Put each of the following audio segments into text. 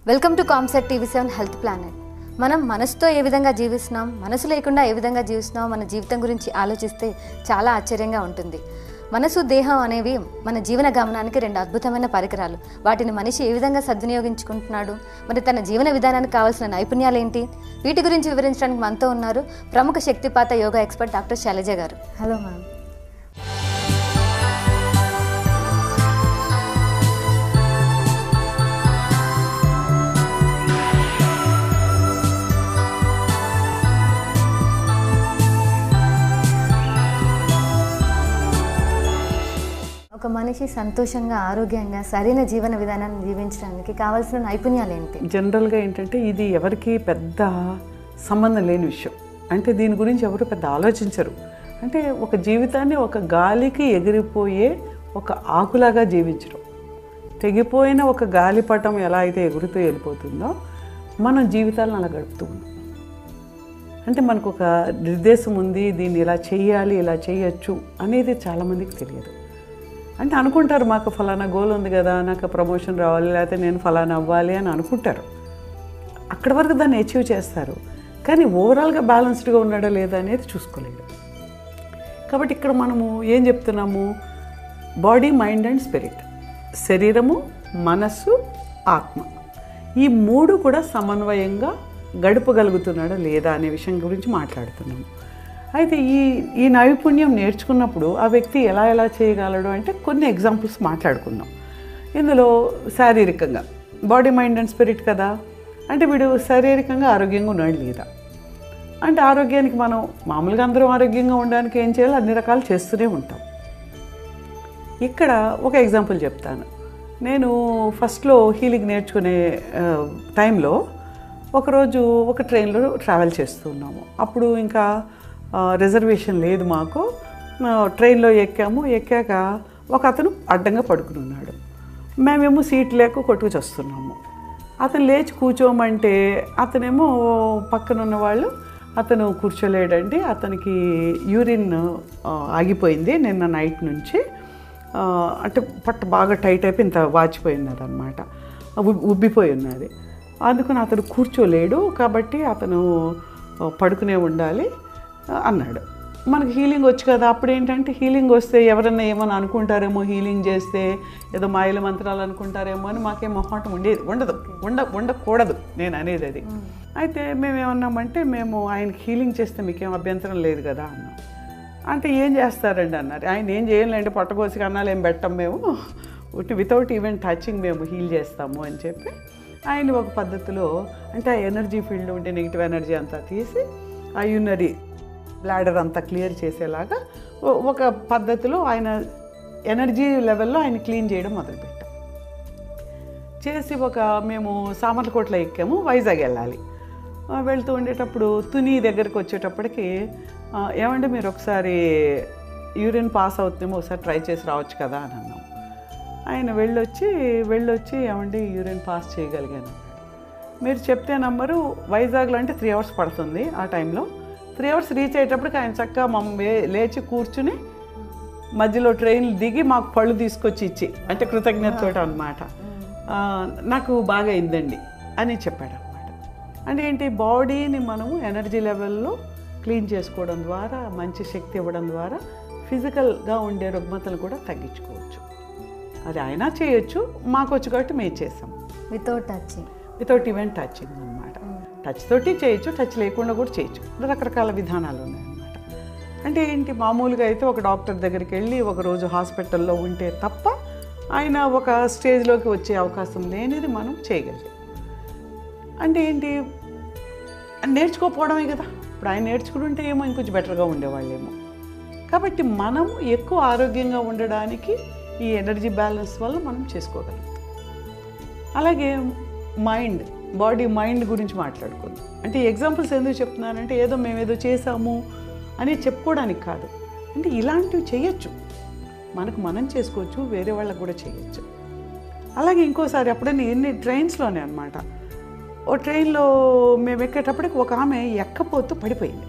Welcome to కామ్సెట్ టీవీ7 health planet. మనం మనసుతో ఏ విధంగా జీవిస్తున్నాం, మనసు లేకుండా ఏ విధంగా జీవిస్తున్నాం, మన జీవితం గురించి ఆలోచిస్తే చాలా ఆశ్చర్యంగా ఉంటుంది. మనసు, దేహం అనేవి మన జీవన గమనానికి రెండు అద్భుతమైన పరికరాలు. వాటిని మనిషి ఏ విధంగా సద్వినియోగించుకుంటున్నాడు, మరి తన జీవన విధానానికి కావాల్సిన నైపుణ్యాలు ఏంటి, వీటి గురించి వివరించడానికి మనతో ఉన్నారు ప్రముఖ శక్తిపాత యోగా ఎక్స్పర్ట్ డాక్టర్ శైలజ గారు. Hello ma'am. ఒక మనిషి సంతోషంగా, ఆరోగ్యంగా, సరైన జీవన విధానాన్ని జీవించడానికి కావాల్సిన నైపుణ్యాలు ఏంటి? జనరల్గా ఏంటంటే ఇది ఎవరికి పెద్ద సంబంధం లేని విషయం. అంటే దీని గురించి ఎవరు పెద్ద ఆలోచించరు. అంటే ఒక జీవితాన్ని ఒక గాలికి ఎగిరిపోయే ఒక ఆకులాగా జీవించడం. తెగిపోయిన ఒక గాలిపటం ఎలా అయితే ఎగురుతూ వెళ్ళిపోతుందో మనం జీవితాలను అలా గడుపుతూ ఉన్నాం. అంటే మనకు ఒక నిర్దేశం ఉంది, దీన్ని ఇలా చేయాలి, ఇలా చేయొచ్చు అనేది చాలామందికి తెలియదు. అంటే అనుకుంటారు, మాకు ఫలానా గోల్ ఉంది కదా, నాకు ప్రమోషన్ రావాలి, లేకపోతే నేను ఫలానా అవ్వాలి అని అనుకుంటారు. అక్కడి వరకు దాన్ని అచీవ్ చేస్తారు, కానీ ఓవరాల్గా బ్యాలెన్స్డ్గా ఉన్నాడా లేదా అనేది చూసుకోలేదు. కాబట్టి ఇక్కడ మనము ఏం చెప్తున్నాము, బాడీ, మైండ్ అండ్ స్పిరిట్, శరీరము, మనస్సు, ఆత్మ, ఈ మూడు కూడా సమన్వయంగా గడపగలుగుతున్నాడా లేదా అనే విషయం గురించి మాట్లాడుతున్నాము. అయితే ఈ నైపుణ్యం నేర్చుకున్నప్పుడు ఆ వ్యక్తి ఎలా చేయగలడు అంటే కొన్ని ఎగ్జాంపుల్స్ మాట్లాడుకుందాం. ఇందులో శారీరకంగా బాడీ, మైండ్ అండ్ స్పిరిట్ కదా, అంటే వీడు శారీరకంగా ఆరోగ్యంగా ఉన్నాడు లేదా అంటే, ఆరోగ్యానికి మనం మామూలుగా అందరం ఆరోగ్యంగా ఉండడానికి ఏం చేయాలో అన్ని రకాలు చేస్తూనే ఉంటాం. ఇక్కడ ఒక ఎగ్జాంపుల్ చెప్తాను. నేను ఫస్ట్లో హీలింగ్ నేర్చుకునే టైంలో ఒకరోజు ఒక ట్రైన్లో ట్రావెల్ చేస్తున్నాము. అప్పుడు ఇంకా రిజర్వేషన్ లేదు మాకు. ట్రైన్లో ఎక్కాక ఒక అతను అడ్డంగా పడుకుని ఉన్నాడు. మేమేమో సీట్ లేక కొట్టుకు వస్తున్నాము. అతను లేచి కూర్చోమంటే అతనేమో పక్కన ఉన్న వాళ్ళు, అతను కూర్చోలేడండి, అతనికి యూరిన్ ఆగిపోయింది నిన్న నైట్ నుంచి, అంటే పట్టు బాగా టైట్ అయిపోయి ఇంత వాచిపోయినది అనమాట, ఉబ్బిపోయి ఉన్నది. అందుకని అతను కూర్చోలేడు, కాబట్టి అతను పడుకునే ఉండాలి అన్నాడు. మనకు హీలింగ్ వచ్చు కదా. అప్పుడు ఏంటంటే హీలింగ్ వస్తే ఎవరన్నా ఏమని అనుకుంటారేమో, హీలింగ్ చేస్తే ఏదో మాయల మంత్రాలు అనుకుంటారేమో అని మాకేం మొహమాటం ఉండకూడదు నేను అనేది అది. అయితే మేమేమన్నామంటే, మేము ఆయనకి హీలింగ్ చేస్తే మీకేం అభ్యంతరం లేదు కదా అన్నాం. అంటే ఏం చేస్తారండి అన్నారు. ఆయన ఏం చేయాలంటే పొట్టకోసి కన్నాలు ఏం పెట్టం, మేము వితౌట్ ఈవెన్ టచింగ్ మేము హీల్ చేస్తాము అని చెప్పి ఆయన ఒక పద్ధతిలో, అంటే ఆ ఎనర్జీ ఫీల్డ్ ఉంటే నెగిటివ్ ఎనర్జీ అంతా తీసి ఆ యూరినరీ బ్లాడర్ అంతా క్లియర్ చేసేలాగా ఒక పద్ధతిలో ఆయన ఎనర్జీ లెవెల్లో ఆయన క్లీన్ చేయడం మొదలుపెట్టాం. చేసి మేము సామర్లకోటలో ఎక్కాము, వైజాగ్ వెళ్ళాలి. వెళ్తూ ఉండేటప్పుడు తుని దగ్గరికి వచ్చేటప్పటికి, ఏమంటే మీరు ఒకసారి యూరిన్ పాస్ అవుతుందేమో ఒకసారి ట్రై చేసి రావచ్చు కదా అని అన్నాం. ఆయన వెళ్ళొచ్చి ఏమంటే యూరిన్ పాస్ చేయగలిగాను. మీరు చెప్తే నమ్మరు, వైజాగ్లో అంటే 3 hours పడుతుంది. ఆ టైంలో 3 hours రీచ్ అయ్యేటప్పటికి ఆయన చక్కగా మమ్మల్ని లేచి కూర్చుని మధ్యలో ట్రైన్లు దిగి మాకు పళ్ళు తీసుకొచ్చి ఇచ్చి, అంటే కృతజ్ఞతతో అనమాట, నాకు బాగా అయిందండి అని చెప్పాడు అనమాట. అంటే ఏంటి, బాడీని మనము ఎనర్జీ లెవెల్లో క్లీన్ చేసుకోవడం ద్వారా, మంచి శక్తి ఇవ్వడం ద్వారా ఫిజికల్గా ఉండే రుగ్మతలు కూడా తగ్గించుకోవచ్చు. అది ఆయన చేయొచ్చు, మాకు వచ్చు కాబట్టి మేము చేసాం. వితౌట్ ఈవెన్ టచింగ్ అనమాట. టచ్ తోటి చేయొచ్చు, టచ్ లేకుండా కూడా చేయొచ్చు. రకరకాల విధానాలు ఉన్నాయన్నమాట. అంటే ఏంటి, మామూలుగా అయితే ఒక డాక్టర్ దగ్గరికి వెళ్ళి ఒకరోజు హాస్పిటల్లో ఉంటే తప్ప ఆయన ఒక స్టేజ్లోకి వచ్చే అవకాశం లేనిది మనం చేయగలిగాం. అంటే ఏంటి, నేర్చుకోకపోవడమే కదా. ఇప్పుడు ఆయన నేర్చుకుంటుంటే ఏమో ఇంకొంచెం బెటర్గా ఉండేవాళ్ళేమో. కాబట్టి మనం ఎక్కువ ఆరోగ్యంగా ఉండడానికి ఈ ఎనర్జీ బ్యాలెన్స్ వల్ల మనం చేసుకోగలుగుతాం. అలాగే బాడీ, మైండ్ గురించి మాట్లాడుకుందాం. అంటే ఎగ్జాంపుల్స్ ఎందుకు చెప్తున్నానంటే, ఏదో మేమేదో చేసాము అని చెప్పుకోవడానికి కాదు. అంటే ఇలాంటివి చేయొచ్చు, మనం చేసుకోవచ్చు, వేరే వాళ్ళకు కూడా చేయొచ్చు. అలాగే ఇంకోసారి అప్పుడే ట్రైన్స్లోనే అనమాట, ఓ ట్రైన్లో మేము ఎక్కేటప్పటికి ఒక ఆమె ఎక్కపోతూ పడిపోయింది.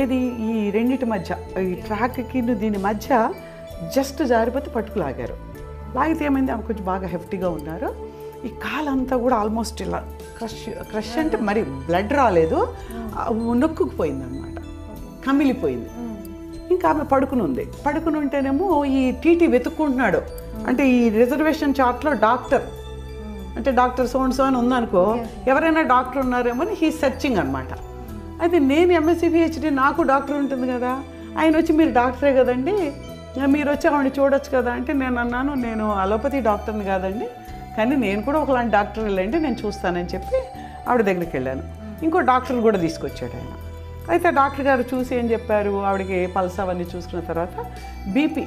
ఏది, ఈ రెండింటి మధ్య, ఈ ట్రాక్కి దీని మధ్య జస్ట్ జారిపోతే పట్టుకులాగారు. లాగితే ఏమైంది, ఆమె కొంచెం బాగా హెఫ్టీగా ఉన్నారు. ఈ కాలంతా కూడా ఆల్మోస్ట్ ఇలా క్రష్ అంటే మరి బ్లడ్ రాలేదు, నొక్కుకుపోయింది అనమాట, కమిలిపోయింది. ఇంకా ఆమె పడుకుని ఉంది. పడుకుని ఉంటేనేమో ఈ టీటీ వెతుక్కుంటున్నాడు. అంటే ఈ రిజర్వేషన్ చార్ట్లో డాక్టర్ అంటే డాక్టర్ సో అని ఉందనుకో, ఎవరైనా డాక్టర్ ఉన్నారేమో అని హీ సెర్చింగ్ అనమాట. అయితే నేను ఎంఎస్సీ పిహెచ్డి, నాకు డాక్టర్ ఉంటుంది కదా. ఆయన వచ్చి మీరు డాక్టరే కదండి, మీరు వచ్చి ఆవిడ చూడొచ్చు కదా అంటే నేను అన్నాను, నేను అలోపతి డాక్టర్ని కాదండి, కానీ నేను కూడా ఒకలాంటి డాక్టర్ వెళ్ళండి, నేను చూస్తానని చెప్పి ఆవిడ దగ్గరికి వెళ్ళాను. ఇంకో డాక్టర్ కూడా తీసుకొచ్చాడు ఆయన. అయితే డాక్టర్ గారు చూసి ఏం చెప్పారు, ఆవిడకి పల్స్ అవన్నీ చూసుకున్న తర్వాత బీపీ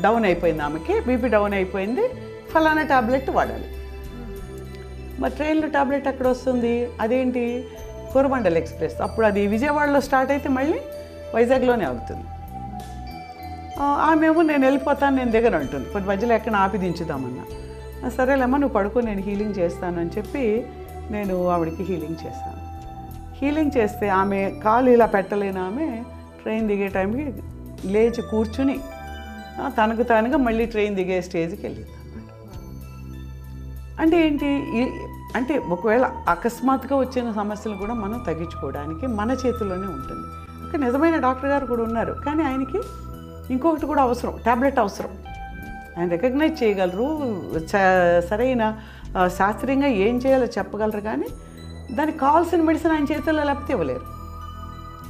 డౌన్ అయిపోయింది, ఆమెకి బీపీ డౌన్ అయిపోయింది, ఫలానా టాబ్లెట్ వాడాలి. మరి ట్రైన్లో టాబ్లెట్ ఎక్కడ వస్తుంది, అదేంటి కోరమండల్ ఎక్స్ప్రెస్, అప్పుడు అది విజయవాడలో స్టార్ట్ అయితే మళ్ళీ వైజాగ్లోనే అవుతుంది. ఆమెమో నేను వెళ్ళిపోతాను, నేను దగ్గర ఉంటుంది, కొన్ని మధ్యలో ఎక్కడ ఆపి దించుదామన్నా. సరేలేమ్మా నువ్వు పడుకో, నేను హీలింగ్ చేస్తాను అని చెప్పి నేను ఆవిడకి హీలింగ్ చేశాను. హీలింగ్ చేస్తే ఆమె కాలు ఇలా పెట్టలేని ఆమె ట్రైన్ దిగే టైంకి లేచి కూర్చుని తనకు తానుగా మళ్ళీ ట్రైన్ దిగే స్టేజ్కి వెళ్ళింది అన్నమాట. అంటే ఏంటి, అంటే ఒకవేళ అకస్మాత్తుగా వచ్చిన సమస్యలు కూడా మనం తగ్గించుకోవడానికి మన చేతుల్లోనే ఉంటుంది. అంటే నిజమైన డాక్టర్ గారు కూడా ఉన్నారు, కానీ ఆయనకి ఇంకొకటి కూడా అవసరం, టాబ్లెట్ అవసరం. ఆయన రికగ్నైజ్ చేయగలరు, సరైన శాస్త్రీయంగా ఏం చేయాలో చెప్పగలరు, కానీ దానికి కావాల్సిన మెడిసిన్ ఆయన చేతుల్లో లేకపోతే ఇవ్వలేరు.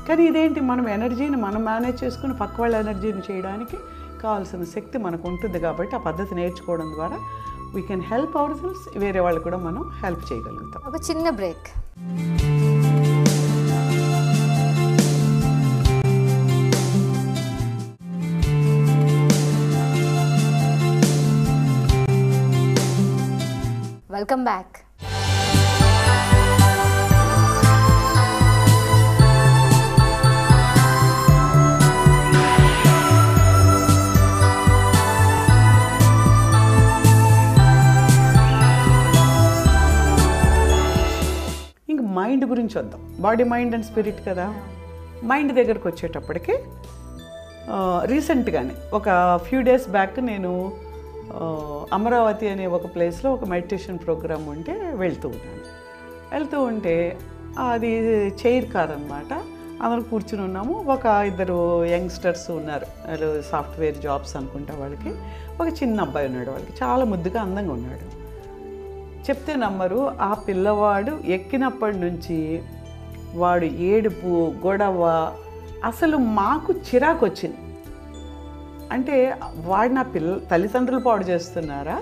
కానీ ఇదేంటి, మనం ఎనర్జీని మనం మేనేజ్ చేసుకుని పక్క వాళ్ళ ఎనర్జీని చేయడానికి కావాల్సిన శక్తి మనకు ఉంటుంది. కాబట్టి ఆ పద్ధతి నేర్చుకోవడం ద్వారా we can help our cells, వేరే వాళ్ళు కూడా మనం హెల్ప్ చేయగలుగుతాం. ఒక చిన్న బ్రేక్. Welcome back. ఇంక మైండ్ గురించి వద్దాం. బాడీ, మైండ్ అండ్ స్పిరిట్ కదా. మైండ్ దగ్గరకు వచ్చేటప్పటికి రీసెంట్గానే ఒక ఫ్యూ డేస్ బ్యాక్ నేను అమరావతి అనే ఒక ప్లేస్లో ఒక మెడిటేషన్ ప్రోగ్రామ్ ఉంటే వెళ్తూ ఉంటే అది చైర్ కార్ అనమాట. అందరూ కూర్చుని ఉన్నాము. ఒక ఇద్దరు యంగ్స్టర్స్ ఉన్నారు, వాళ్ళు సాఫ్ట్వేర్ జాబ్స్ అనుకుంటా. వాళ్ళకి ఒక చిన్న అబ్బాయి ఉన్నాడు, వాళ్ళకి చాలా ముద్దుగా అందంగా ఉన్నాడు. చెప్తే నమ్మరు, ఆ పిల్లవాడు ఎక్కినప్పటి నుంచి వాడు ఏడుపు, గొడవ, అసలు మాకు చిరాకు వచ్చింది. అంటే వాడు నా తల్లిదండ్రులు పాడు చేస్తున్నారా,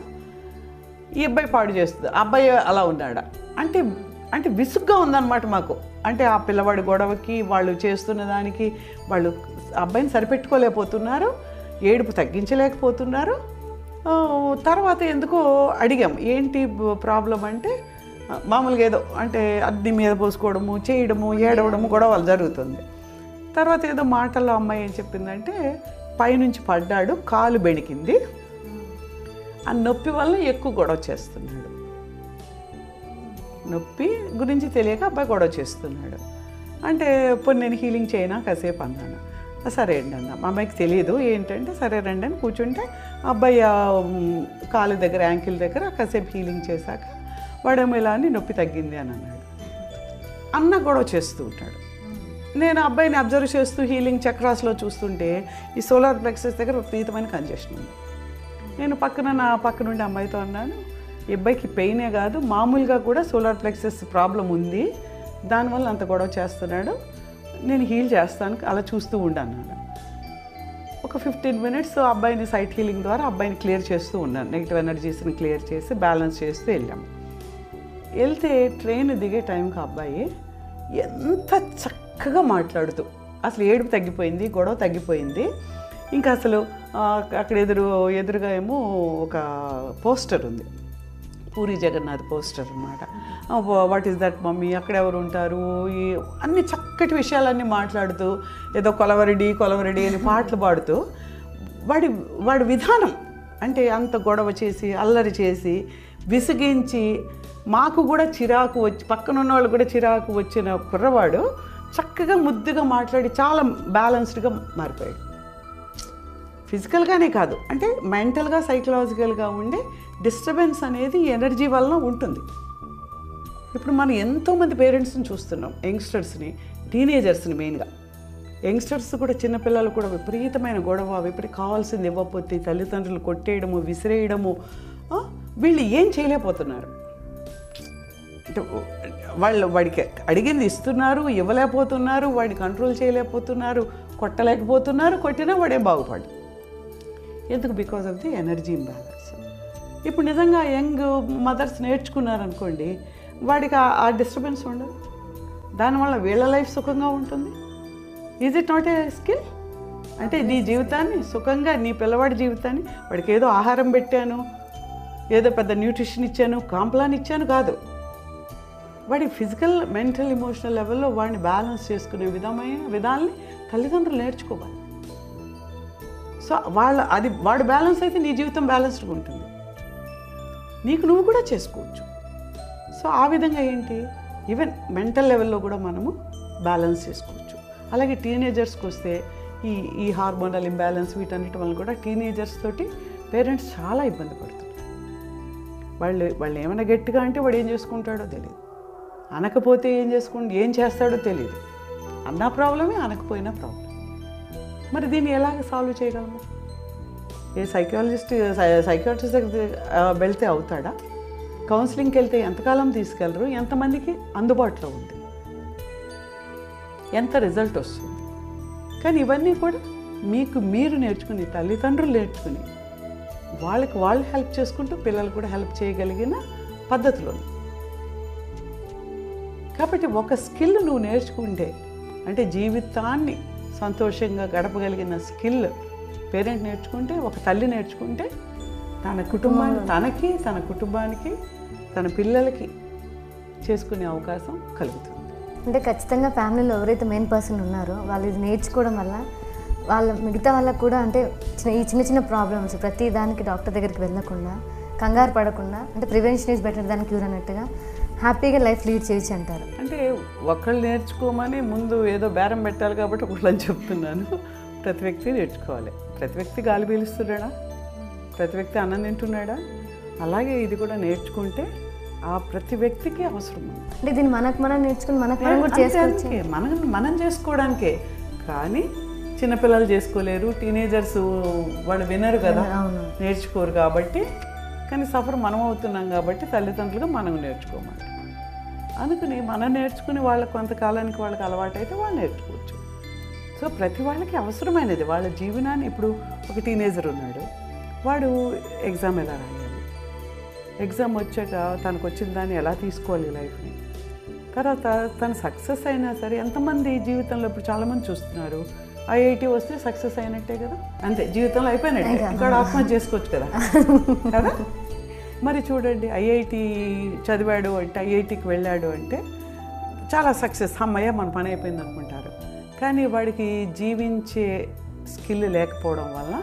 ఈ అబ్బాయి పాడు చేస్తుంది, అబ్బాయి అలా ఉన్నాడా అంటే అంటే విసుగ్గా ఉందన్నమాట మాకు. అంటే ఆ పిల్లవాడి గొడవకి, వాళ్ళు చేస్తున్న దానికి వాళ్ళు అబ్బాయిని సరిపెట్టుకోలేకపోతున్నారు, ఏడుపు తగ్గించలేకపోతున్నారు. తర్వాత ఎందుకో అడిగాం, ఏంటి ప్రాబ్లం అంటే మామూలుగా ఏదో అంటే అగ్ని మీద పోసుకోవడము, చేయడము, ఏడవడము, గొడవలు జరుగుతుంది. తర్వాత ఏదో మాటల్లో అమ్మాయి ఏం చెప్పిందంటే, పైనుంచి పడ్డాడు, కాలు బెణికింది, ఆ నొప్పి వల్ల ఎక్కువ గొడవ చేస్తున్నాడు. నొప్పి గురించి తెలియక అబ్బాయి గొడవ చేస్తున్నాడు. అంటే ఇప్పుడు నేను హీలింగ్ చేయనా కాసేపు అన్నాను. సరే అండి అన్నా. మా అమ్మాయికి తెలియదు ఏంటంటే, సరే రండి అని కూర్చుంటే అబ్బాయి కాలు దగ్గర, యాంకిల్ దగ్గర కాసేపు హీలింగ్ చేశాక వాడేమో ఇలా అని నొప్పి తగ్గింది అని అన్నాడు. అన్న గొడవ చేస్తూ ఉంటాడు. నేను అబ్బాయిని అబ్జర్వ్ చేస్తూ హీలింగ్ చక్రాస్లో చూస్తుంటే ఈ సోలార్ ప్లెక్సెస్ దగ్గర విపరీతమైన కంజెషన్ ఉంది. నేను నా పక్క నుండి అమ్మాయితో అన్నాను, ఈ అబ్బాయికి పెయినే కాదు, మామూలుగా కూడా సోలార్ ప్లెక్సెస్ ప్రాబ్లం ఉంది, దానివల్ల అంత గొడవ చేస్తున్నాడు, నేను హీల్ చేస్తాను, అలా చూస్తూ ఉండన్నాను. ఒక 15 minutes అబ్బాయిని సైట్ హీలింగ్ ద్వారా అబ్బాయిని క్లియర్ చేస్తూ ఉన్నాను. నెగిటివ్ ఎనర్జీస్ని క్లియర్ చేసి బ్యాలెన్స్ చేస్తూ వెళ్ళాము. వెళ్తే ట్రైన్ దిగే టైంకి అబ్బాయి ఎంత చక్కగా మాట్లాడుతూ, అసలు ఏడుపు తగ్గిపోయింది, గొడవ తగ్గిపోయింది. ఇంకా అసలు అక్కడ ఎదురుగా ఏమో ఒక పోస్టర్ ఉంది, పూరి జగన్నాథ్ పోస్టర్ అన్నమాట. వాట్ ఈస్ దట్ మమ్మీ, అక్కడ ఎవరు ఉంటారు, ఈ అన్ని చక్కటి విషయాలన్నీ మాట్లాడుతూ, ఏదో కొలవరెడ్డి అని పాటలు పాడుతూ, వాడి విధానం అంటే అంత గొడవ చేసి, అల్లరి చేసి, విసిగించి, మాకు కూడా చిరాకు వచ్చి, పక్కన ఉన్న వాళ్ళు కూడా చిరాకు వచ్చిన కుర్రవాడు చక్కగా ముద్దుగా మాట్లాడి చాలా బ్యాలెన్స్డ్గా మారిపోయాడు. ఫిజికల్గానే కాదు, అంటే మెంటల్గా, సైకలాజికల్గా ఉండే డిస్టర్బెన్స్ అనేది ఎనర్జీ వలన ఉంటుంది. ఇప్పుడు మనం ఎంతోమంది పేరెంట్స్ని చూస్తున్నాం, యంగ్స్టర్స్ని, టీనేజర్స్ని మెయిన్గా. యంగ్స్టర్స్ కూడా, చిన్నపిల్లలు కూడా విపరీతమైన గొడవ, కావాల్సింది ఇవ్వకపోతే తల్లిదండ్రులు కొట్టేయడము, విసిరేయడము. వీళ్ళు ఏం చేయలేకపోతున్నారు. అంటే వాడికి అడిగింది ఇస్తున్నారు, ఇవ్వలేకపోతున్నారు, వాడిని కంట్రోల్ చేయలేకపోతున్నారు, కొట్టలేకపోతున్నారు, కొట్టినా వాడేం బాగుపడు. ఎందుకు? Because of the energy imbalance. ఇప్పుడు నిజంగా యంగ్ మదర్స్ నేర్చుకున్నారనుకోండి, వాడికి ఆ డిస్టర్బెన్స్ ఉండదు. దానివల్ల వీళ్ళ లైఫ్ సుఖంగా ఉంటుంది. Is it not a skill? అంటే నీ జీవితాన్ని సుఖంగా, నీ పిల్లవాడి జీవితాన్ని, వాడికి ఏదో ఆహారం పెట్టాను, ఏదో పెద్ద న్యూట్రిషన్ ఇచ్చాను, కాంప్లాన్ ఇచ్చాను కాదు. వాడి ఫిజికల్, మెంటల్, ఎమోషనల్ లెవెల్లో వాడిని బ్యాలెన్స్ చేసుకునే విధాలని తల్లిదండ్రులు నేర్చుకోవాలి. సో వాడు బ్యాలెన్స్ అయితే నీ జీవితం బ్యాలెన్స్డ్గా ఉంటుంది, నీకు నువ్వు కూడా చేసుకోవచ్చు. సో ఆ విధంగా ఏంటి, ఈవెన్ మెంటల్ లెవెల్లో కూడా మనము బ్యాలెన్స్ చేసుకోవచ్చు. అలాగే టీనేజర్స్కి వస్తే ఈ హార్మోనల్ ఇంబ్యాలెన్స్ వీటన్నిటి వల్ల కూడా టీనేజర్స్ తోటి పేరెంట్స్ చాలా ఇబ్బంది పడుతున్నారు. వాళ్ళు ఏమైనా గట్టిగా అంటే వాడు ఏం చేసుకుంటాడో తెలియదు, అనకపోతే ఏం చేస్తాడో తెలియదు. అన్నా ప్రాబ్లమే, అనకపోయినా ప్రాబ్లం. మరి దీన్ని ఎలాగ సాల్వ్ చేయగలము? ఏ సైకాట్రిస్ట్ వెళ్తే అవుతాడా? కౌన్సిలింగ్కి వెళ్తే ఎంతకాలం తీసుకెళ్ళరు? ఎంతమందికి అందుబాటులో ఉంది? ఎంత రిజల్ట్ వస్తుంది? కానీ ఇవన్నీ కూడా మీరు నేర్చుకుని, తల్లిదండ్రులు నేర్చుకుని, వాళ్ళకి వాళ్ళు హెల్ప్ చేసుకుంటూ పిల్లలు కూడా హెల్ప్ చేయగలిగిన పద్ధతులు. కాబట్టి ఒక స్కిల్ నువ్వు నేర్చుకుంటే, అంటే జీవితాన్ని సంతోషంగా గడపగలిగిన స్కిల్ పేరెంట్ నేర్చుకుంటే, ఒక తల్లి నేర్చుకుంటే, తన కుటుంబానికి, తన కుటుంబానికి, తన పిల్లలకి చేసుకునే అవకాశం కలుగుతుంది. అంటే ఖచ్చితంగా ఫ్యామిలీలో ఎవరైతే మెయిన్ పర్సన్ ఉన్నారో వాళ్ళు ఇది నేర్చుకోవడం వల్ల మిగతా వాళ్ళకు కూడా, అంటే చిన్న చిన్న ప్రాబ్లమ్స్ ప్రతి దానికి డాక్టర్ దగ్గరికి వెళ్ళకుండా, కంగారు పడకుండా, అంటే prevention is better than cure అన్నట్టుగా హ్యాపీగా లైఫ్ లీడ్ చేయొచ్చు అంటారు. అంటే ఒకళ్ళు నేర్చుకోమని ముందు ఏదో బేరం పెట్టాలి కాబట్టి ఒకళ్ళని చెప్తున్నాను. ప్రతి వ్యక్తి నేర్చుకోవాలి. ప్రతి వ్యక్తి గాలి పీలుస్తున్నాడా? ప్రతి వ్యక్తి అన్నం తింటున్నాడా? అలాగే ఇది కూడా నేర్చుకుంటే ఆ ప్రతి వ్యక్తికి అవసరం. అంటే దీన్ని మనం నేర్చుకుని మనం చేసుకోవడానికే. కానీ చిన్నపిల్లలు చేసుకోలేరు, టీనేజర్స్ వాళ్ళు వినరు కదా, నేర్చుకోరు. కాబట్టి కానీ సఫర్ మనం అవుతున్నాం కాబట్టి తల్లిదండ్రులుగా మనం నేర్చుకోమని. అందుకని మనం నేర్చుకుని వాళ్ళకి కొంతకాలానికి వాళ్ళకి అలవాటు అయితే వాళ్ళు నేర్చుకోవచ్చు. సో ప్రతి వాళ్ళకి అవసరమైనది వాళ్ళ జీవనాన్ని. ఇప్పుడు ఒక టీనేజర్ ఉన్నాడు, వాడు ఎగ్జామ్ ఎలా రాయాలి, ఎగ్జామ్ వచ్చాక తనకు వచ్చిన దాన్ని ఎలా తీసుకోవాలి లైఫ్ని, తర్వాత తను సక్సెస్ అయినా సరే, ఎంతమంది జీవితంలో ఇప్పుడు చాలామంది చూస్తున్నారు ఐఐటి వస్తే సక్సెస్ అయినట్టే కదా, అంతే జీవితంలో అయిపోయినట్టే, ఇంకా ఆత్మహత్య చేసుకోవచ్చు కదా కదా. మరి చూడండి, ఐఐటి చదివాడు అంటే, ఐఐటికి వెళ్ళాడు అంటే చాలా సక్సెస్, అమ్మయ్య మన పని అయిపోయింది అనుకుంటారు. కానీ వాడికి జీవించే స్కిల్ లేకపోవడం వల్ల,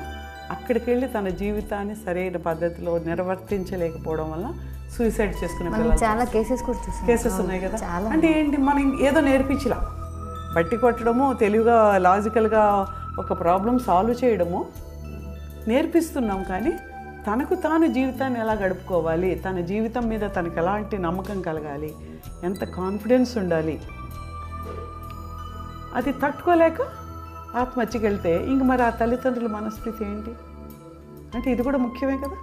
అక్కడికి వెళ్ళి తన జీవితాన్ని సరైన పద్ధతిలో నిర్వర్తించలేకపోవడం వల్ల సూసైడ్ చేసుకునే చాలా కేసెస్ ఉన్నాయి కదా. అంటే ఏంటి, మనం ఏదో నేర్పించలా, బట్టి కొట్టడము, తెలివిగా లాజికల్గా ఒక ప్రాబ్లం సాల్వ్ చేయడము నేర్పిస్తున్నాం. కానీ తనకు తాను జీవితాన్ని ఎలా గడుపుకోవాలి, తన జీవితం మీద తనకు ఎలాంటి నమ్మకం కలగాలి, ఎంత కాన్ఫిడెన్స్ ఉండాలి, అది తట్టుకోలేక ఆత్మహత్యకి వెళ్తే ఇంక మరి ఆ తల్లిదండ్రుల మనస్థితి ఏంటి? అంటే ఇది కూడా ముఖ్యమే కదా.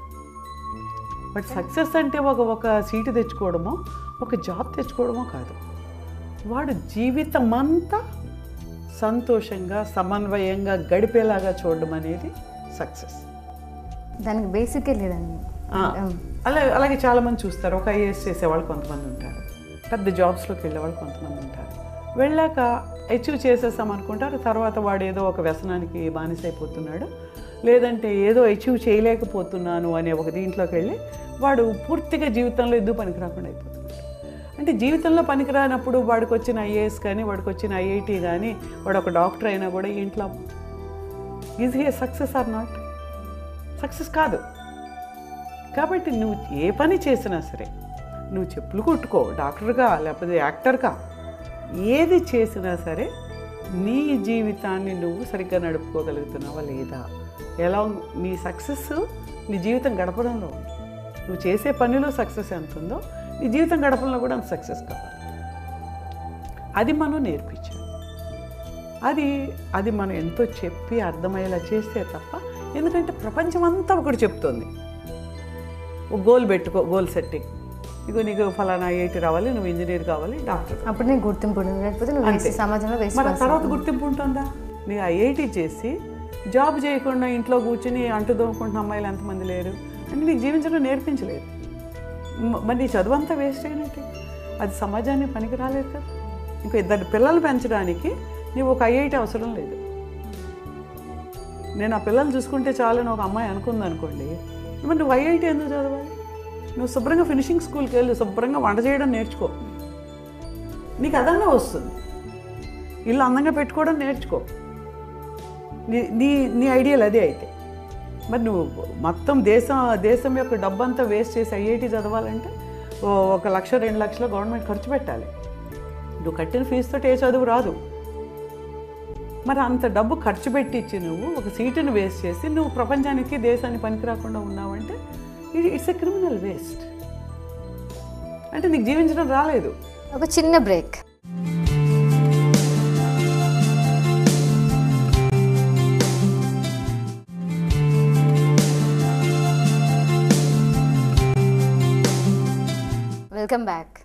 బట్ సక్సెస్ అంటే ఒక సీటు తెచ్చుకోవడమో, ఒక జాబ్ తెచ్చుకోవడమో కాదు. వాడు జీవితం అంతా సంతోషంగా, సమన్వయంగా గడిపేలాగా చూడడం అనేది సక్సెస్. దానికి బేసికే లేదండి. అలాగే చాలామంది చూస్తారు, ఒక ఐఏఎస్ చేసేవాళ్ళు కొంతమంది ఉంటారు, పెద్ద జాబ్స్లోకి వెళ్ళేవాళ్ళు కొంతమంది ఉంటారు. వెళ్ళాక అచీవ్ చేసేస్తాం అనుకుంటారు, తర్వాత వాడు ఏదో ఒక వ్యసనానికి బానిసైపోతున్నాడు, లేదంటే ఏదో అచీవ్ చేయలేకపోతున్నాను అనే ఒక దీంట్లోకి వెళ్ళి వాడు పూర్తిగా జీవితంలో ఎందుకు పనికి రాకుండా అయిపోతున్నాడు. అంటే జీవితంలో పనికిరానప్పుడు వాడికి వచ్చిన ఐఏఎస్ కానీ, వాడికి వచ్చిన ఐఐటి కానీ, వాడు ఒక డాక్టర్ అయినా కూడా ఇంట్లో is he success or not? Success కాదు. కాబట్టి నువ్వు ఏ పని చేసినా సరే, నువ్వు చెప్పులు కుట్టుకో, డాక్టర్గా లేకపోతే యాక్టర్గా, ఏది చేసినా సరే నీ జీవితాన్ని నువ్వు సరిగ్గా నడుపుకోగలుగుతున్నావా లేదా, ఎలా నీ సక్సెస్ నీ జీవితం గడపడంలో ఉంది. నువ్వు చేసే పనిలో సక్సెస్ ఎంత ఉందో నీ జీవితం గడపడంలో కూడా అంత సక్సెస్ కావాలి. అది మనం నేర్పించాలి. అది మనం ఎంతో చెప్పి అర్థమయ్యేలా చేస్తే తప్ప, ఎందుకంటే ప్రపంచం అంతా ఒకటి చెప్తుంది, ఒక గోల్ పెట్టుకో, గోల్ సెట్టింగ్, ఇగో నీకు ఫలానా ఐఐటి రావాలి, నువ్వు ఇంజనీర్ కావాలి, డాక్టర్, అప్పుడు నీకు గుర్తింపు ఉంటుంది, లేకపోతే నువ్వు సమాజంలో మరి తర్వాత గుర్తింపు ఉంటుందా? నీకు ఐఐటి చేసి జాబ్ చేయకుండా ఇంట్లో కూర్చుని అంటు దోముకుంటున్న అమ్మాయిలు ఎంతమంది లేరు? అంటే నీకు జీవించడం నేర్పించలేదు, మరి నీ చదువు అంతా వేస్ట్ అయినట్టు, అది సమాజాన్ని పనికి రాలేదు కదా. ఇంకా 2 పిల్లలు పెంచడానికి నీవు ఒక ఐఐటి అవసరం లేదు. నేను ఆ పిల్లలు చూసుకుంటే చాలని ఒక అమ్మాయి అనుకుంది అనుకోండి, మరి నువ్వు ఐఐటి ఎందుకు చదవాలి? నువ్వు శుభ్రంగా ఫినిషింగ్ స్కూల్కి వెళ్ళి శుభ్రంగా వంట చేయడం నేర్చుకో, నీకు అదన్నా వస్తుంది. ఇల్లు అందంగా పెట్టుకోవడం నేర్చుకో, నీ నీ ఐడియల్ అదే అయితే. మరి నువ్వు మొత్తం దేశం యొక్క డబ్బంతా వేస్ట్ చేసి ఐఐటి చదవాలంటే 1 లక్ష 2 లక్షలు గవర్నమెంట్ ఖర్చు పెట్టాలి. నువ్వు కట్టిన ఫీజుతో ఏ చదువు రాదు. మరి అంత డబ్బు ఖర్చు పెట్టించి నువ్వు ఒక సీటును వేస్ట్ చేసి నువ్వు ప్రపంచానికి దేశానికి పనికి రాకుండా ఉన్నావంటే ఇట్స్ ఎ క్రిమినల్ వేస్ట్. అంటే నీకు జీవించడం రాలేదు. ఒక చిన్న బ్రేక్. Welcome back.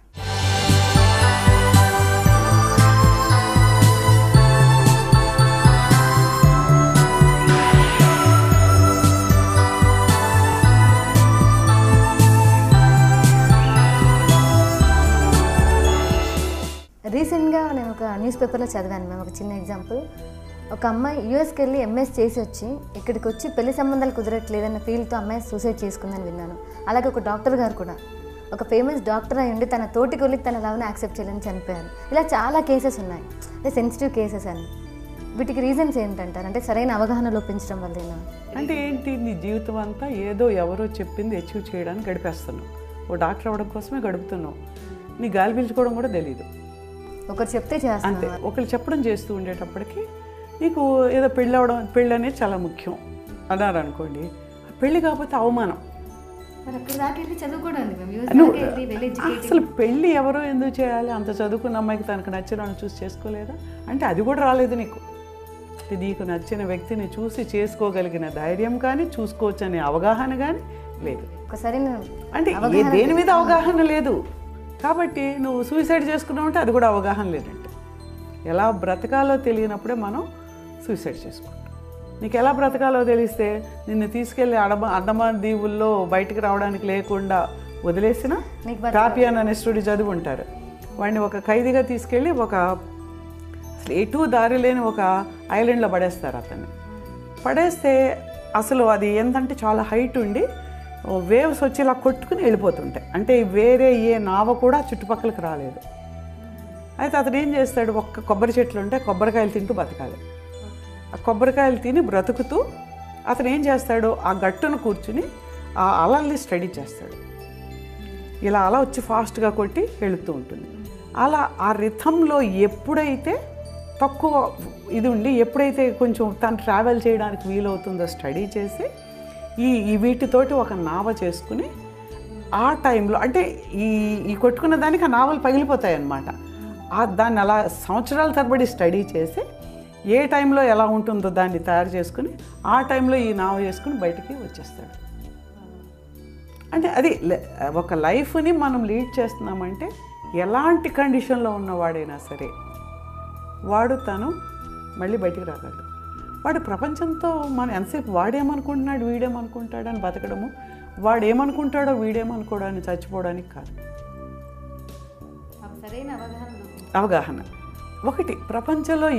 రీసెంట్గా నేను ఒక న్యూస్ పేపర్లో చదివాను మేము, ఒక చిన్న ఎగ్జాంపుల్. ఒక అమ్మాయి యూఎస్కి వెళ్ళి ఎంఎస్ చేసి వచ్చి ఇక్కడికి వచ్చి పెళ్లి సంబంధాలు కుదరట్లేదన్న ఫీల్తో అమ్మాయి సూసైడ్ చేసుకుందని విన్నాను. అలాగే ఒక డాక్టర్ గారు కూడా, ఒక ఫేమస్ డాక్టర్ అయి ఉండి తన తోటి కొలికి తన లవ్ని యాక్సెప్ట్ చేయాలని చనిపోయారు. ఇలా చాలా కేసెస్ ఉన్నాయి, అంటే సెన్సిటివ్ కేసెస్ అని. వీటికి రీజన్స్ ఏంటంటారు? అంటే సరైన అవగాహన లోపించడం వల్లేనా? అంటే ఏంటి, నీ జీవితం అంతా ఏదో ఎవరో చెప్పింది అచీవ్ చేయడానికి గడిపేస్తున్నావు. ఓ డాక్టర్ అవ్వడం కోసమే గడుపుతున్నావు. నీ గాలి పీల్చుకోవడం కూడా తెలీదు. ఒకరు చెప్తే చేస్తా, అంతే. ఒకరు చెప్పడం చేస్తూ ఉండేటప్పటికి నీకు ఏదో పెళ్ళి అనేది చాలా ముఖ్యం అన్నారు అనుకోండి, పెళ్ళి కాకపోతే అవమానం. అసలు పెళ్ళి ఎవరో ఎందుకు చేయాలి? అంత చదువుకున్న అమ్మాయికి తనకు నచ్చిన వాళ్ళని చూసి చేసుకోలేదా? అంటే అది కూడా రాలేదు నీకు. నీకు నచ్చిన వ్యక్తిని చూసి చేసుకోగలిగిన ధైర్యం కానీ, చూసుకోవచ్చు అనే అవగాహన కానీ లేదు. అంటే దేని మీద అవగాహన లేదు కాబట్టి నువ్వు సూసైడ్ చేసుకున్నావు అంటే అది కూడా అవగాహన లేదంటే. ఎలా బ్రతకాలో తెలియనప్పుడే మనం సూసైడ్ చేసుకుంటాం. నీకు ఎలా బ్రతకాలో తెలిస్తే నిన్ను తీసుకెళ్ళి అండమాన్ దీవుల్లో బయటికి రావడానికి లేకుండా వదిలేసిన టాపియాన్ అనే స్టూడెంట్ చదివి ఉంటారు. వాడిని ఒక ఖైదీగా తీసుకెళ్ళి అసలు ఎటూ దారి లేని ఒక ఐలాండ్లో పడేస్తారు. అతన్ని పడేస్తే అసలు అది ఏంటంటే చాలా హైట్ ఉండి వేవ్స్ వచ్చి ఇలా కొట్టుకుని వెళ్ళిపోతుంటాయి. అంటే వేరే ఏ నావ కూడా చుట్టుపక్కలకి రాలేదు. అయితే అతను ఏం చేస్తాడు, ఒక్క కొబ్బరి చెట్లు ఉంటే కొబ్బరికాయలు తింటూ బతకాలి. ఆ కొబ్బరికాయలు తిని బ్రతుకుతూ అతను ఏం చేస్తాడు, ఆ గట్టును కూర్చుని ఆ అలల్ని స్టడీ చేస్తాడు. ఇలా అలా వచ్చి ఫాస్ట్గా కొట్టి వెళుతూ ఉంటుంది. అలా ఆ రిథంలో ఎప్పుడైతే తక్కువ ఇది ఉండి, ఎప్పుడైతే కొంచెం తను ట్రావెల్ చేయడానికి వీలవుతుందో స్టడీ చేసి ఈ వీటితోటి ఒక నావ చేసుకుని ఆ టైంలో అంటే ఈ కొట్టుకున్న దానికి ఆ నావలు పగిలిపోతాయి అన్నమాట. దాన్ని అలా సంవత్సరాల తరబడి స్టడీ చేసి ఏ టైంలో ఎలా ఉంటుందో దాన్ని తయారు చేసుకుని ఆ టైంలో ఈ నావ చేసుకుని బయటికి వచ్చేస్తాడు. అంటే అది ఒక లైఫ్ని మనం లీడ్ చేస్తున్నామంటే ఎలాంటి కండిషన్లో ఉన్నవాడైనా సరే వాడు తను మళ్ళీ బయటికి రాగలడు. వాడు ప్రపంచంతో మనం ఎంతసేపు వాడేమనుకుంటున్నాడు వీడేమనుకుంటాడు అని బతకడము, వాడేమనుకుంటాడో వీడేమనుకోవడం అని చచ్చిపోవడానికి కాదు. అవగాహన ఒకటి, ప్రపంచంలో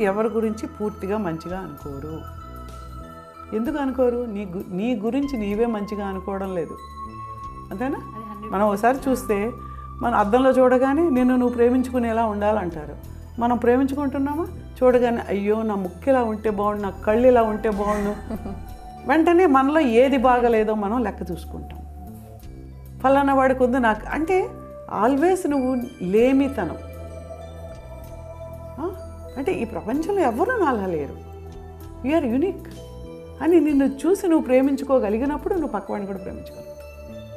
ఎవరి గురించి పూర్తిగా మంచిగా అనుకోరు. ఎందుకు అనుకోరు? నీ గురించి నీవే మంచిగా అనుకోవడం లేదు, అంతేనా? మనం ఒకసారి చూస్తే మన అద్దంలో చూడగానే నువ్వు ప్రేమించుకునేలా ఉండాలంటారు. మనం ప్రేమించుకుంటున్నామా? చూడగానే అయ్యో నా ముక్కు ఇలా ఉంటే బాగుండు, నా కళ్ళు ఇలా ఉంటే బాగుండు, వెంటనే మనలో ఏది బాగలేదో మనం లెక్క చూసుకుంటాం. ఫలానా వాడికి ఉంది నాకు అంటే ఆల్వేస్ నువ్వు లేమితనం. అంటే ఈ ప్రపంచంలో ఎవరు నాలా లేరు, యూఆర్ యూనిక్ అని నిన్ను చూసి నువ్వు ప్రేమించుకోగలిగినప్పుడు నువ్వు పక్కవాడిని కూడా ప్రేమించుకోగలవు.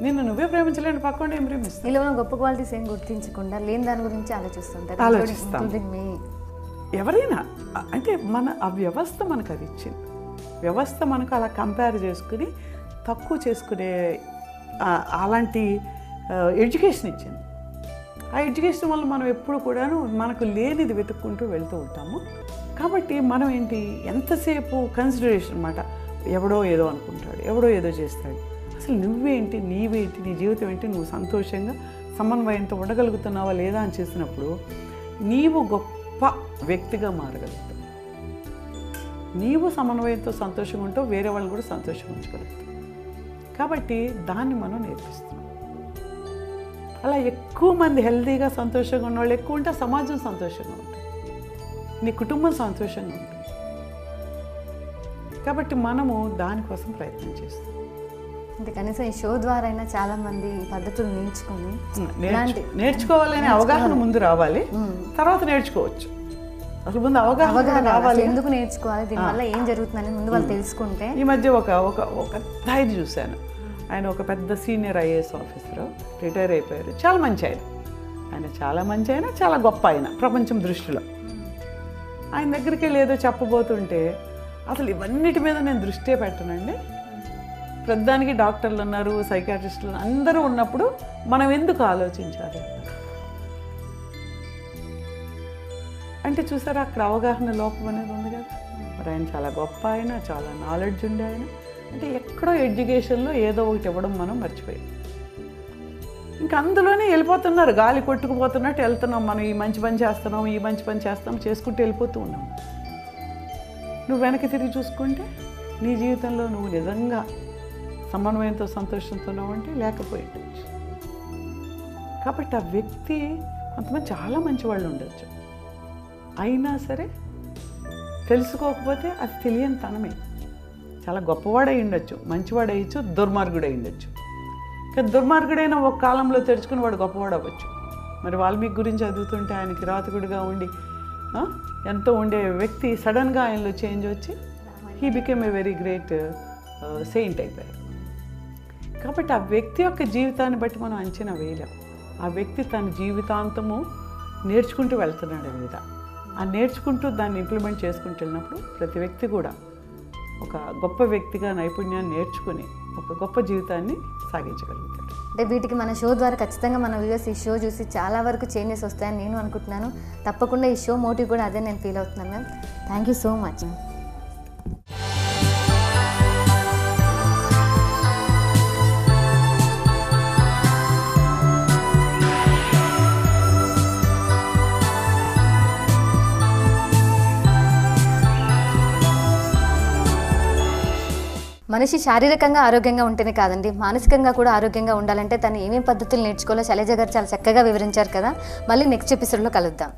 నిన్ను నువ్వే ప్రేమించలేని పక్కన ఏం ప్రేమిస్తావు? నీలో ఉన్న గొప్ప క్వాలిటీస్ ఏం గుర్తించకుండా లేని దాని గురించి ఆలోచిస్తుంటారు. ఆలోచిస్తాం. including me. ఎవరైనా అంటే ఆ వ్యవస్థ మనకు అది ఇచ్చింది. వ్యవస్థ మనకు అలా కంపేర్ చేసుకుని తక్కువ చేసుకునే అలాంటి ఎడ్యుకేషన్ ఇచ్చింది. ఆ ఎడ్యుకేషన్ వల్ల మనం ఎప్పుడు కూడాను మనకు లేనిది వెతుక్కుంటూ వెళ్తూ ఉంటాము. కాబట్టి మనం ఏంటి, ఎంతసేపు కన్సిడరేషన్ అన్నమాట. ఎవడో ఏదో అనుకుంటాడు, ఎవడో ఏదో చేస్తాడు. అసలు నువ్వేంటి, నీవేంటి, నీ జీవితం ఏంటి, నువ్వు సంతోషంగా సమన్వయంతో ఉండగలుగుతున్నావా లేదా అని చేసినప్పుడు నీవు గొప్ప వ్యక్తిగా మారగలుగుతావు. నీవు సమన్వయంతో సంతోషంగా ఉంటావు, వేరే వాళ్ళు కూడా సంతోషంగా ఉంచగలుగుతావు. కాబట్టి దాన్ని మనం నేర్పిస్తున్నాం. అలా ఎక్కువ మంది హెల్తీగా సంతోషంగా ఉన్న వాళ్ళు ఎక్కువ ఉంటే సమాజం సంతోషంగా ఉంటుంది, నీ కుటుంబం సంతోషంగా ఉంటుంది. కాబట్టి మనము దానికోసం ప్రయత్నం చేస్తాం. అంటే కనీసం ఈ షో ద్వారా అయినా చాలా మంది ఈ పద్ధతులు నేర్చుకోవాలనే అవగాహన ముందు రావాలి, తర్వాత నేర్చుకోవచ్చు. అసలు ముందు అవగాహన రావాలి. ఎందుకు నేర్చుకోవాలి, దీనివల్ల ఏం జరుగుతుందని ముందు వాళ్ళు తెలుసుకుంటే. ఈ మధ్య ఒక ఇది చూశాను. ఆయన ఒక పెద్ద సీనియర్ ఐఏఎస్ ఆఫీసర్, రిటైర్ అయిపోయారు. చాలా మంచి ఆయన చాలా మంచి ఆయన, చాలా గొప్ప ఆయన ప్రపంచం దృష్టిలో. ఆయన దగ్గరికి వెళ్ళి ఏదో చెప్పబోతుంటే అసలు ఇవన్నిటి మీద నేను దృష్టే పెట్టనండి, ప్రతిదానికి డాక్టర్లు ఉన్నారు, సైకాట్రిస్టులు అందరూ ఉన్నప్పుడు మనం ఎందుకు ఆలోచించాలి అంటే చూసారా, అక్కడ అవగాహన లోపం అనేది ఉంది కదా. మరి ఆయన చాలా గొప్ప ఆయన, చాలా నాలెడ్జ్ ఉండే ఆయన. అంటే ఎక్కడో ఎడ్యుకేషన్లో ఏదో ఒకటి ఇవ్వడం మనం మర్చిపోయాం. ఇంకా అందులోనే వెళ్ళిపోతున్నారు, గాలి కొట్టుకుపోతున్నట్టు వెళ్తున్నాం. మనం ఈ మంచి పని చేస్తున్నాం, ఈ మంచి పని చేస్తాం, చేసుకుంటూ వెళ్ళిపోతూ ఉన్నాం. నువ్వు వెనక్కి తిరిగి చూసుకుంటే నీ జీవితంలో నువ్వు నిజంగా సమన్వయంతో సంతోషంతో ఉన్నావంటే లేకపోయి ఉండొచ్చు. కాబట్టి ఆ వ్యక్తి కొంతమంది చాలా మంచి వాళ్ళు ఉండొచ్చు, అయినా సరే తెలుసుకోకపోతే అది తెలియని తనమే. చాలా గొప్పవాడై ఉండొచ్చు, మంచివాడై ఉండొచ్చు, దుర్మార్గుడై ఉండొచ్చు. కానీ దుర్మార్గుడైన ఒక కాలంలో తెరుచుకుని వాడు గొప్పవాడు అవ్వచ్చు. మరి వాల్మీకి గురించి చదువుతుంటే ఆయన కిరాతకుడిగా ఉండి ఎంతో ఉండే వ్యక్తి సడన్గా ఆయనలో చేంజ్ వచ్చి he became a very great Saint అయిపోయారు. కాబట్టి ఆ వ్యక్తి యొక్క జీవితాన్ని బట్టి మనం అంచనా వేయలేం. ఆ వ్యక్తి తన జీవితాంతము నేర్చుకుంటూ వెళ్తున్నాడు మీద. ఆ నేర్చుకుంటూ దాన్ని ఇంప్లిమెంట్ చేసుకుంటూ వెళ్ళినప్పుడు ప్రతి వ్యక్తి కూడా ఒక గొప్ప వ్యక్తిగా నైపుణ్యాన్ని నేర్చుకుని ఒక గొప్ప జీవితాన్ని సాగించగలుగుతాడు. అంటే వీటికి మన షో ద్వారా ఖచ్చితంగా మన వ్యూవర్స్ ఈ షో చూసి చాలా వరకు చేంజెస్ వస్తాయని నేను అనుకుంటున్నాను. తప్పకుండా ఈ షో మోటివ్ కూడా అదే నేను ఫీల్ అవుతున్నాను ma'am. Thank you so much ma'am. మనిషి శారీరకంగా ఆరోగ్యంగా ఉంటేనే కాదండి, మానసికంగా కూడా ఆరోగ్యంగా ఉండాలంటే తను ఏమేమి పద్ధతులు నేర్చుకోవాలో శైలజ గారు చాలా చక్కగా వివరించారు కదా. మళ్ళీ నెక్స్ట్ ఎపిసోడ్లో కలుద్దాం.